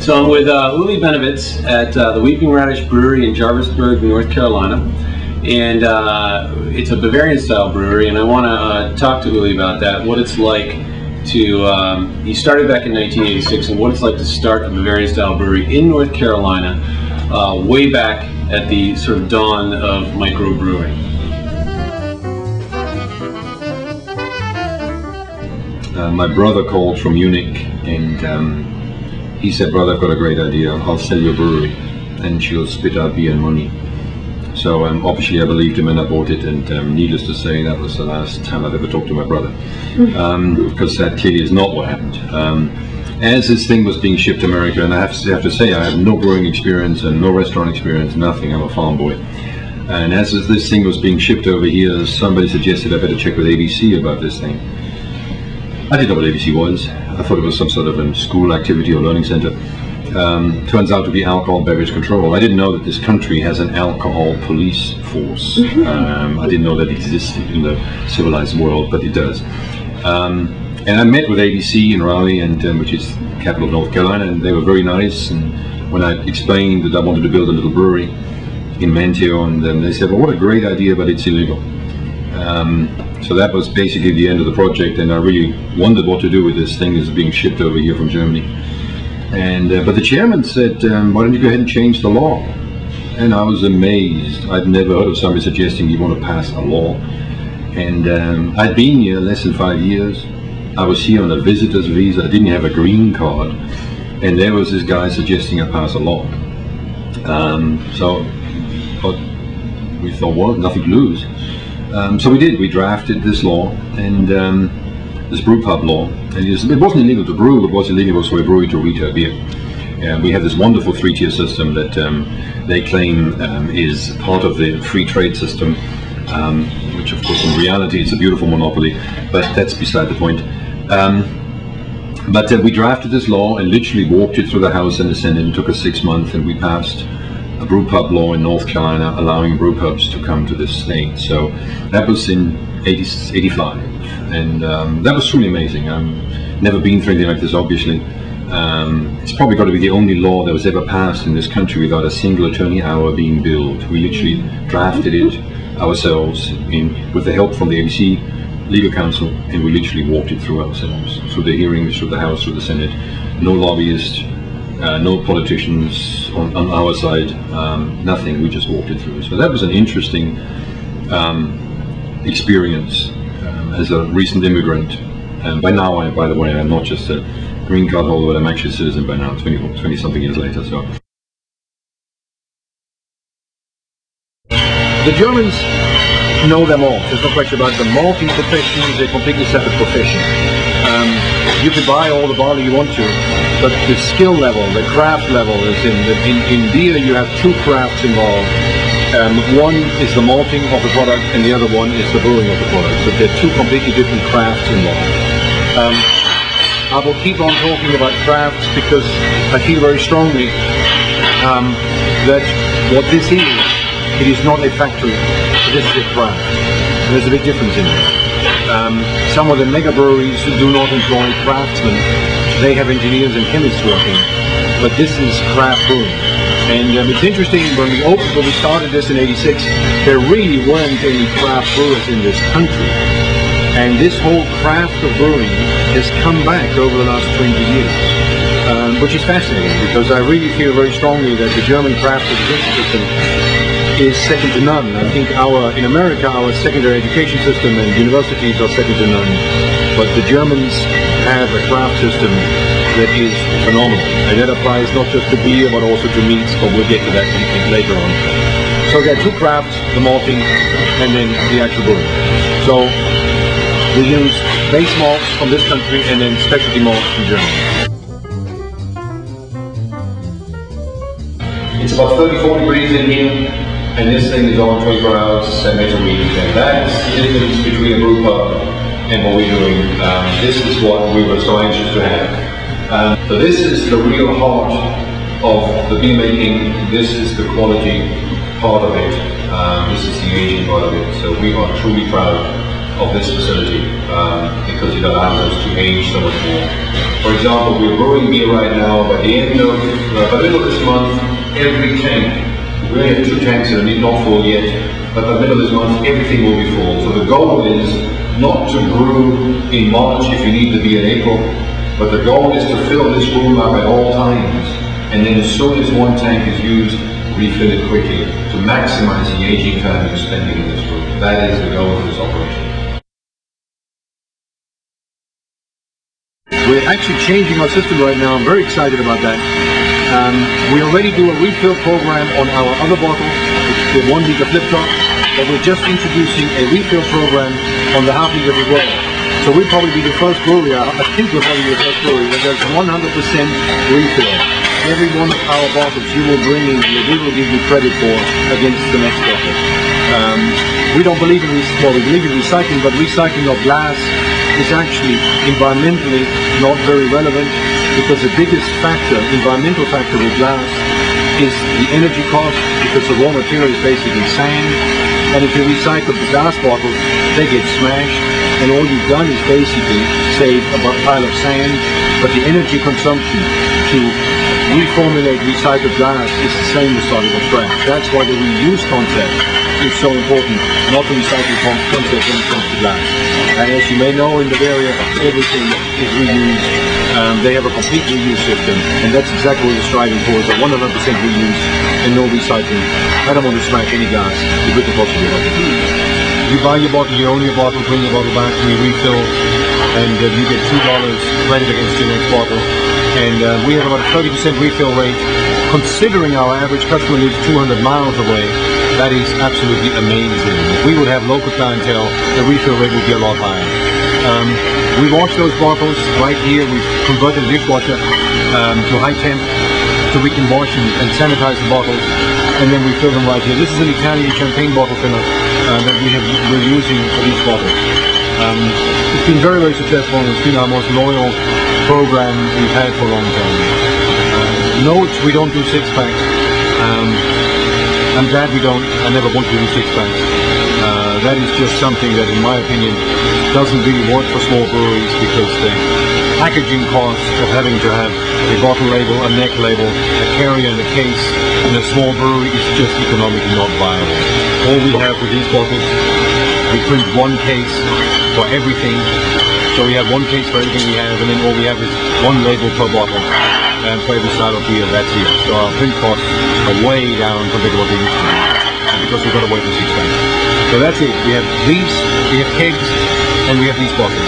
So I'm with Uli Bennewitz at the Weeping Radish Brewery in Jarvisburg, North Carolina. And it's a Bavarian style brewery, and I want to talk to Uli about that, what it's like to, he started back in 1986, and what it's like to start a Bavarian style brewery in North Carolina, way back at the sort of dawn of microbrewing. My brother called from Munich, and he said, "Brother, I've got a great idea. I'll sell you a brewery and she'll spit out beer and money." So obviously I believed him and I bought it, and needless to say, that was the last time I've ever talked to my brother, because that clearly is not what happened. As this thing was being shipped to America, and I have to say I have no brewing experience and no restaurant experience, nothing, I'm a farm boy. And as this thing was being shipped over here, somebody suggested I better check with ABC about this thing. I didn't know what ABC was. I thought it was some sort of school activity or learning center. Turns out to be alcohol beverage control. I didn't know that this country has an alcohol police force. I didn't know that existed in the civilized world, but it does. And I met with ABC in Raleigh, and which is the capital of North Carolina, and they were very nice. And when I explained that I wanted to build a little brewery in Manteo, and they said, "Well, what a great idea, but it's illegal." So that was basically the end of the project, and I really wondered what to do with this thing as being shipped over here from Germany. And but the chairman said, "Why don't you go ahead and change the law?" And I was amazed. I'd never heard of somebody suggesting you want to pass a law. And I'd been here less than 5 years. I was here on a visitor's visa. I didn't have a green card, and there was this guy suggesting I pass a law. So we thought, well, nothing to lose. So we did. We drafted this law, and this brew pub law. And it wasn't illegal to brew, it was illegal for a brewery to retail beer. We have this wonderful three-tier system that they claim is part of the free trade system, which of course in reality is a beautiful monopoly, but that's beside the point. But we drafted this law and literally walked it through the House and the Senate. It took us 6 months, and we passed a brew pub law in North Carolina allowing brew pubs to come to this state. So that was in 85, and that was truly amazing. I've never been through anything like this, obviously. It's probably got to be the only law that was ever passed in this country without a single attorney hour being billed. We literally drafted it ourselves with the help from the ABC legal counsel, and we literally walked it through ourselves, through the hearings, through the House, through the Senate. No lobbyists, no politicians on our side, nothing. We just walked it through. So that was an interesting experience as a recent immigrant. And by now, by the way, I'm not just a green card holder, but I'm actually a citizen by now, 20-something years later. So the Germans know them all. There's no question about it. The malting profession is a completely separate profession. You can buy all the barley you want to, but the skill level, the craft level is in beer. You have two crafts involved. One is the malting of the product, and the other one is the brewing of the product. But they're two completely different crafts involved. I will keep on talking about crafts because I feel very strongly that what this is, it is not a factory. This is a craft. There's a big difference in it. Some of the mega breweries do not employ craftsmen. They have engineers and chemists working, but this is craft brewing. And it's interesting, when we started this in '86, there really weren't any craft brewers in this country. And this whole craft of brewing has come back over the last 20 years, which is fascinating, because I really feel very strongly that the German craft education system is second to none. I think in America, our secondary education system and universities are second to none, but the Germans have a craft system that is phenomenal, and that applies not just to beer but also to meats, but we'll get to that later on. So there are two crafts, the malting and then the actual brewing. So we use base malts from this country and then specialty malts from Germany. It's about 34 degrees in here, and this thing is on 24 hours, 7 days a week, and that's the difference between a brew pub and what we're doing. This is what we were so anxious to have. So this is the real heart of the beer making. This is the quality part of it. This is the aging part of it. So we are truly proud of this facility because it allows us to age so much more. For example, we're brewing beer right now. By the middle of this month, every tank, we only have 2 tanks that are not full yet, but by the middle of this month, everything will be full. So the goal is not to brew in March if you need to be in April, but the goal is to fill this room up at all times, and then as soon as one tank is used, refill it quickly to maximize the aging time you're spending in this room. That is the goal of this operation. We're actually changing our system right now. I'm very excited about that. We already do a refill program on our other bottle, the 1 liter flip top, but we're just introducing a refill program on the half liter as well. So we'll probably be the first brewery, I think we'll probably be the first brewery that does 100% refill. Every one of our bottles you will bring in, we will give you credit for against the next bottle. We don't believe in we believe in recycling, but recycling of glass is actually environmentally not very relevant, because the biggest factor, environmental factor with glass, is the energy cost, because the raw material is basically sand. And if you recycle the glass bottles, they get smashed, and all you've done is basically save a pile of sand, but the energy consumption to reformulate recycled glass is the same as soluble scrap. That's why the reuse concept is so important, not the recycling concept when it comes to glass. And as you may know, in Bavaria, everything is reused. They have a complete reuse system, and that's exactly what we're striving for, is a 100% reuse and no recycling. I don't want to smash any glass, if we can possibly help it. You buy your bottle, you own your bottle, bring your bottle back, we refill, and you get $2 credit against your next bottle. And we have about a 30% refill rate. Considering our average customer lives 200 miles away, that is absolutely amazing. If we would have local clientele, the refill rate would be a lot higher. We wash those bottles right here. We've converted the dishwasher to high temp, so we can wash and sanitize the bottles, and then we fill them right here. This is an Italian champagne bottle filler that we're using for these bottles. It's been very, very successful, and it's been our most loyal program we've had for a long time. Note, we don't do 6-packs. I'm glad we don't. I never want to do 6-packs. That is just something that, in my opinion, doesn't really work for small breweries, because the packaging cost of having to have a bottle label, a neck label, a carrier and a case in a small brewery is just economically not viable. All we have with these bottles, we print 1 case for everything. So we have 1 case for everything we have, and then all we have is 1 label per bottle, and for every style of beer, that's it. So our print costs are way down compared to what they used to be, because we've got to wait for 6 packs. So that's it. We have these, we have kegs, and we have these bottles.